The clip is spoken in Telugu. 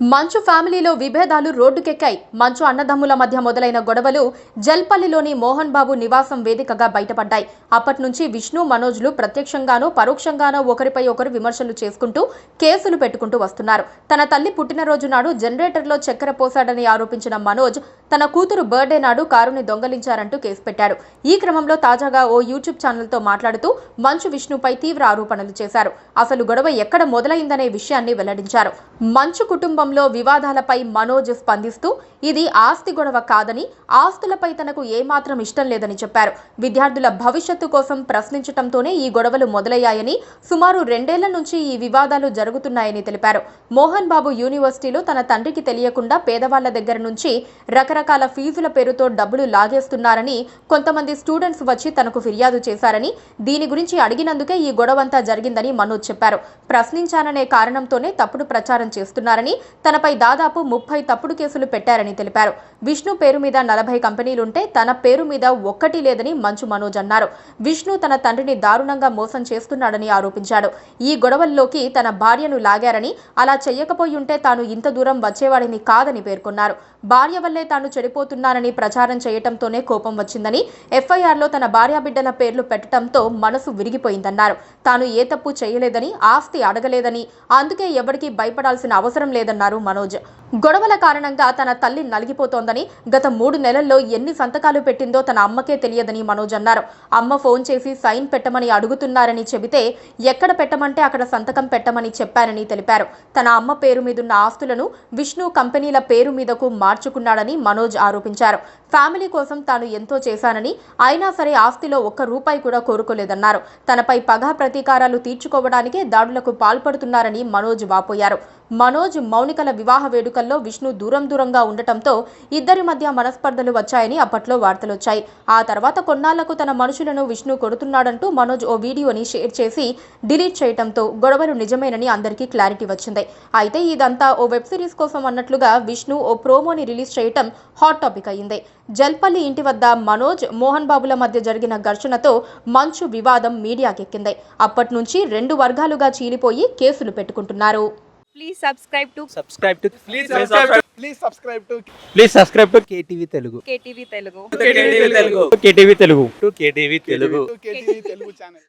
మంచు ఫ్యామిలీలో విభేదాలు రోడ్డుకెక్కాయి. మంచు అన్నదమ్ముల మధ్య మొదలైన గొడవలు జల్పల్లిలోని మోహన్ బాబు నివాసం వేదికగా బయటపడ్డాయి. అప్పటి నుంచి విష్ణు, మనోజ్లు ప్రత్యక్షంగానో పరోక్షంగానో ఒకరిపై ఒకరు విమర్శలు చేసుకుంటూ కేసులు పెట్టుకుంటూ వస్తున్నారు. తన తల్లి పుట్టినరోజు నాడు జనరేటర్లో చక్కెర పోశాడని ఆరోపించిన మనోజ్ తన కూతురు బర్త్డే నాడు కారుని దొంగలించారంటూ కేసు పెట్టాడు. ఈ క్రమంలో తాజాగా ఓ యూట్యూబ్ ఛానల్తో మాట్లాడుతూ మంచు విష్ణుపై తీవ్ర ఆరోపణలు చేశారు. అసలు గొడవ ఎక్కడ మొదలైందనే విషయాన్ని వెల్లడించారు. మంచు కుటుంబంలో వివాదాలపై మనోజ్ స్పందిస్తూ ఇది ఆస్తి గొడవ కాదని, ఆస్తులపై తనకు ఏమాత్రం ఇష్టం లేదని చెప్పారు. విద్యార్థుల భవిష్యత్తు కోసం ప్రశ్నించడంతోనే ఈ గొడవలు మొదలయ్యాయని, సుమారు 2 ఏళ్ల నుంచి ఈ వివాదాలు జరుగుతున్నాయని తెలిపారు. మోహన్ బాబు యూనివర్సిటీలో తన తండ్రికి తెలియకుండా పేదవాళ్ల దగ్గర నుంచి రకరకాల ఫీజుల పేరుతో డబ్బులు లాగేస్తున్నారని కొంతమంది స్టూడెంట్స్ వచ్చి తనకు ఫిర్యాదు చేశారని, దీని గురించి అడిగినందుకే ఈ గొడవంతా జరిగిందని మనోజ్ చెప్పారు. ప్రశ్నించాననే కారణంతోనే తప్పుడు ప్రచారం చేస్తున్నారని, తనపై దాదాపు 30 తప్పుడు కేసులు పెట్టారని తెలిపారు. విష్ణు పేరు మీద 40 కంపెనీలుంటే తన పేరు మీద ఒక్కటి లేదని మంచు మనోజ్ అన్నారు. విష్ణు తన తండ్రిని దారుణంగా మోసం చేస్తున్నాడని ఆరోపించాడు. ఈ గొడవల్లోకి తన భార్యను లాగారని, అలా చెయ్యకపోయి ఉంటే తాను ఇంత దూరం వచ్చేవాడిని కాదని పేర్కొన్నారు. భార్య వల్లే తాను చెడిపోతున్నానని ప్రచారం చేయటంతోనే కోపం వచ్చిందని, ఎఫ్ఐఆర్లో తన భార్యాబిడ్డల పేర్లు పెట్టడంతో మనసు విరిగిపోయిందన్నారు. తాను ఏ తప్పు చేయలేదని, ఆస్తి అడగలేదని, అందుకే ఎవరికీ భయపడాల్సిన అవసరం లేదన్నారు మనోజ్. గొడవల కారణంగా తన తల్లి నలిగిపోతోందని, గత 3 నెలల్లో ఎన్ని సంతకాలు పెట్టిందో తన అమ్మకే తెలియదని మనోజ్ అన్నారు. అమ్మ ఫోన్ చేసి సైన్ పెట్టమని అడుగుతున్నారని చెబితే ఎక్కడ పెట్టమంటే అక్కడ సంతకం పెట్టమని చెప్పానని తెలిపారు. తన అమ్మ పేరు మీదున్న ఆస్తులను విష్ణు కంపెనీల పేరు మీదకు మార్చుకున్నాడని మనోజ్ ఆరోపించారు. ఫ్యామిలీ కోసం తాను ఎంతో చేశానని, అయినా సరే ఆస్తిలో ఒక్క రూపాయి కూడా కోరుకోలేదన్నారు. తనపై పగా ప్రతీకారాలు తీర్చుకోవడానికే దాడులకు పాల్పడుతున్నారని మనోజ్ వాపోయారు. మనోజ్, మౌనికల వివాహ వేడుకల్లో విష్ణు దూరంగా ఉండటంతో ఇద్దరి మధ్య మనస్పర్ధలు వచ్చాయని అప్పట్లో వార్తలొచ్చాయి. ఆ తర్వాత కొన్నాళ్లకు తన మనుషులను విష్ణు కొడుతున్నాడంటూ మనోజ్ ఓ వీడియోని షేర్ చేసి డిలీట్ చేయడంతో గొడవలు నిజమేనని అందరికీ క్లారిటీ వచ్చింది. అయితే ఇదంతా ఓ వెబ్ సిరీస్ కోసం అన్నట్లుగా విష్ణు ఓ ప్రోమోని రిలీజ్ చేయటం హాట్ టాపిక్ అయింది. జల్పల్లి ఇంటి వద్ద మనోజ్, మోహన్ బాబుల మధ్య జరిగిన ఘర్షణతో మంచు వివాదం మీడియాకెక్కింది. అప్పటి నుంచి 2 వర్గాలుగా చీలిపోయి కేసులు పెట్టుకుంటున్నారు. Please subscribe to KTV Telugu. KTV Telugu. KTV Telugu. KTV Telugu channel.